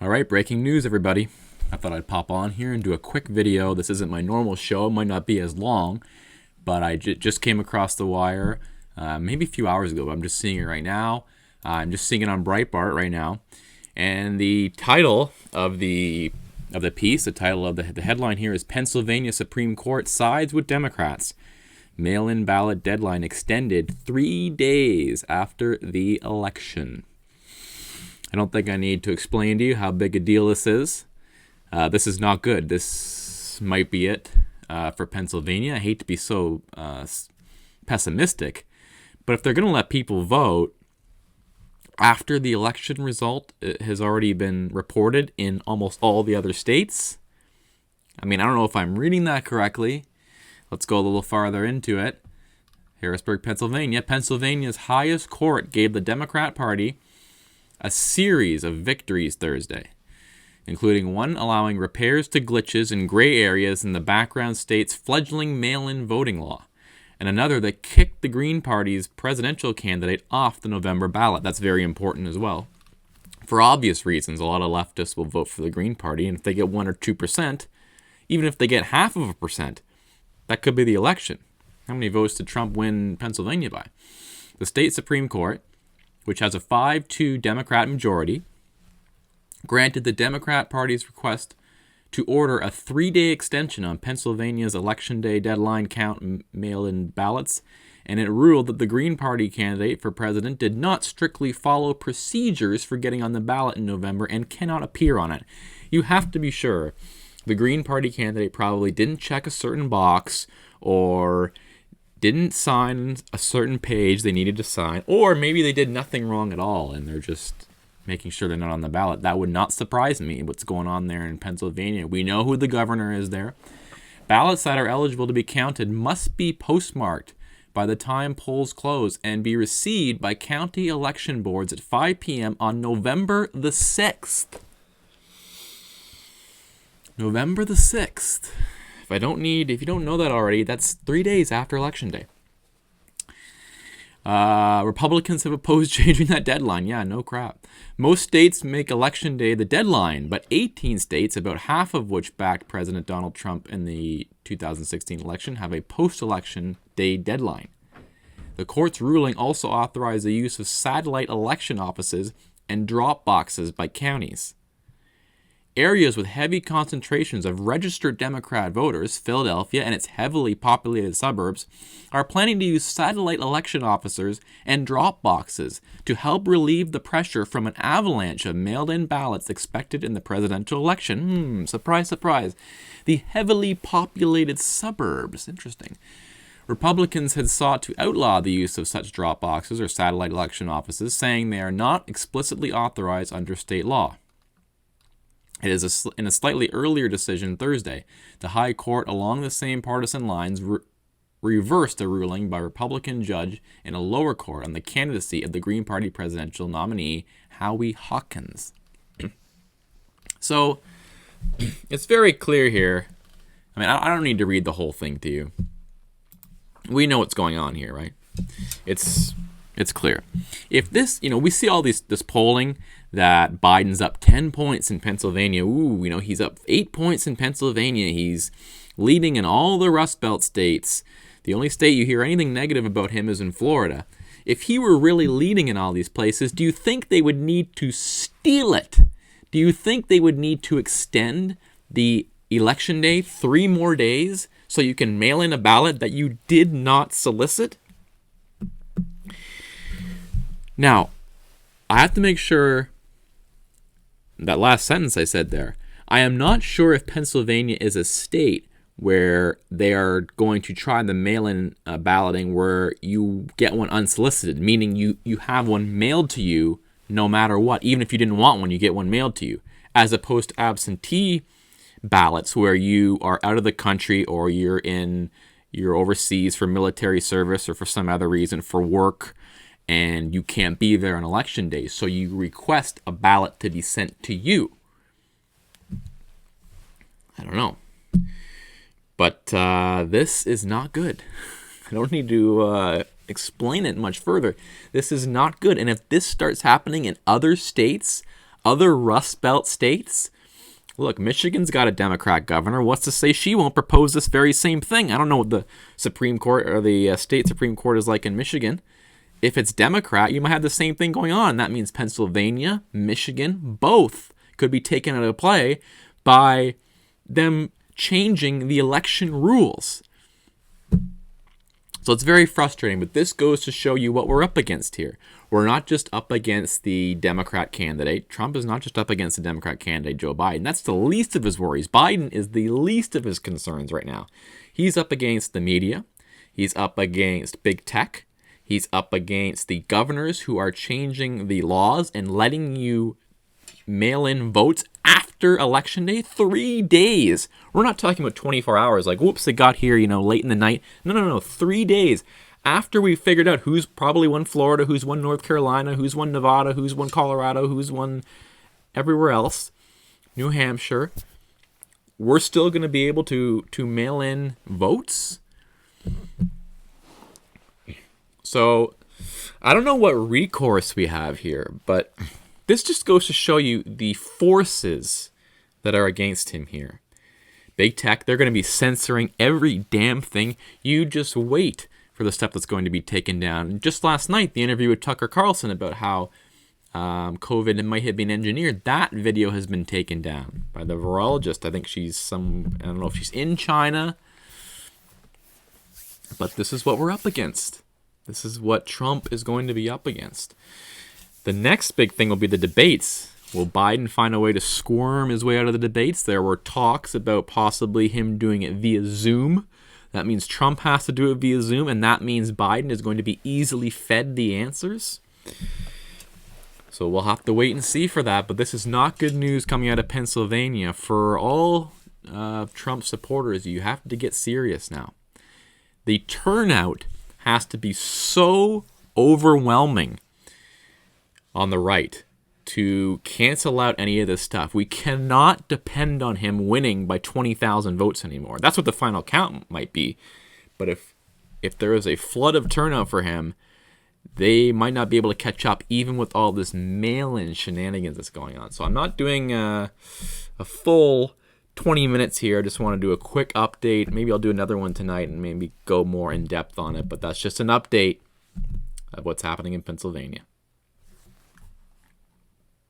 All right, breaking news, everybody. I thought I'd pop on here and do a quick video. This isn't my normal show. It might not be as long, but I just came across the wire maybe a few hours ago, but I'm just seeing it right now. I'm just seeing it on Breitbart right now. And the title of the piece, the title of the headline here is Pennsylvania Supreme Court sides with Democrats. Mail-in ballot deadline extended 3 days after the election. I don't think I need to explain to you how big a deal this is. This is not good. This might be it for Pennsylvania. I hate to be so pessimistic, but if they're going to let people vote after the election result has already been reported in almost all the other states, I mean, I don't know if I'm reading that correctly. Let's go a little farther into it. Harrisburg, Pennsylvania. Pennsylvania's highest court gave the Democrat Party a series of victories Thursday, including one allowing repairs to glitches and gray areas in the background state's fledgling mail-in voting law, and another that kicked the Green Party's presidential candidate off the November ballot. That's very important as well. For obvious reasons, a lot of leftists will vote for the Green Party, and if they get 1 or 2%, even if they get 0.5%, that could be the election. How many votes did Trump win Pennsylvania by? The state Supreme Court, which has a 5-2 Democrat majority, granted the Democrat Party's request to order a 3-day extension on Pennsylvania's Election Day deadline count mail-in ballots, and it ruled that the Green Party candidate for president did not strictly follow procedures for getting on the ballot in November and cannot appear on it. You have to be sure the Green Party candidate probably didn't check a certain box or didn't sign a certain page they needed to sign, or maybe they did nothing wrong at all and they're just making sure they're not on the ballot. That would not surprise me, what's going on there in Pennsylvania. We know who the governor is there. Ballots that are eligible to be counted must be postmarked by the time polls close and be received by county election boards at 5 p.m. on November the 6th. November the 6th. If you don't know that already, that's 3 days after Election Day. Republicans have opposed changing that deadline. Yeah, no crap. Most states make Election Day the deadline, but 18 states, about half of which backed President Donald Trump in the 2016 election, have a post-election day deadline. The court's ruling also authorized the use of satellite election offices and drop boxes by counties. Areas with heavy concentrations of registered Democrat voters, Philadelphia and its heavily populated suburbs, are planning to use satellite election officers and drop boxes to help relieve the pressure from an avalanche of mailed-in ballots expected in the presidential election. Surprise, surprise. The heavily populated suburbs. Interesting. Republicans had sought to outlaw the use of such drop boxes or satellite election offices, saying they are not explicitly authorized under state law. It is in a slightly earlier decision Thursday. The High Court, along the same partisan lines, reversed a ruling by a Republican judge in a lower court on the candidacy of the Green Party presidential nominee, Howie Hawkins. So, it's very clear here. I mean, I don't need to read the whole thing to you. We know what's going on here, right? It's clear. If this, we see all this polling that Biden's up 10 points in Pennsylvania. He's up 8 points in Pennsylvania. He's leading in all the Rust Belt states. The only state you hear anything negative about him is in Florida. If he were really leading in all these places, do you think they would need to steal it? Do you think they would need to extend the election day 3 more days so you can mail in a ballot that you did not solicit? Now, I have to make sure that last sentence I said there. I am not sure if Pennsylvania is a state where they are going to try the mail-in balloting where you get one unsolicited, meaning you have one mailed to you no matter what. Even if you didn't want one, you get one mailed to you, as opposed to absentee ballots where you are out of the country or you're overseas for military service or for some other reason, for work, and you can't be there on election day, so you request a ballot to be sent to you. I don't know. But this is not good. I don't need to explain it much further. This is not good. And if this starts happening in other states, Other Rust Belt states, look, Michigan's got a Democrat governor. What's to say she won't propose this very same thing? I don't know what the Supreme Court or the state Supreme Court is like in Michigan. If it's Democrat, you might have the same thing going on. That means Pennsylvania, Michigan, both could be taken out of play by them changing the election rules. So it's very frustrating, but this goes to show you what we're up against here. We're not just up against the Democrat candidate. Trump is not just up against the Democrat candidate, Joe Biden. That's the least of his worries. Biden is the least of his concerns right now. He's up against the media. He's up against big tech. He's up against the governors who are changing the laws and letting you mail in votes after Election Day. 3 days. We're not talking about 24 hours like, whoops, it got here, late in the night. No. 3 days. After we figured out who's probably won Florida, who's won North Carolina, who's won Nevada, who's won Colorado, who's won everywhere else, New Hampshire, we're still going to be able to mail in votes. So I don't know what recourse we have here, but this just goes to show you the forces that are against him here. Big tech, they're going to be censoring every damn thing. You just wait for the stuff that's going to be taken down. And just last night, the interview with Tucker Carlson about how COVID might have been engineered, that video has been taken down by the virologist. I think I don't know if she's in China, but this is what we're up against. This is what Trump is going to be up against. The next big thing will be the debates. Will Biden find a way to squirm his way out of the debates? There were talks about possibly him doing it via Zoom. That means Trump has to do it via Zoom, and that means Biden is going to be easily fed the answers. So we'll have to wait and see for that, but this is not good news coming out of Pennsylvania. For all Trump supporters, you have to get serious now. The turnout has to be so overwhelming on the right to cancel out any of this stuff. We cannot depend on him winning by 20,000 votes anymore. That's what the final count might be. But if there is a flood of turnout for him, they might not be able to catch up even with all this mail-in shenanigans that's going on. So I'm not doing a full 20 minutes here. I just want to do a quick update. Maybe I'll do another one tonight and maybe go more in depth on it. But that's just an update of what's happening in Pennsylvania.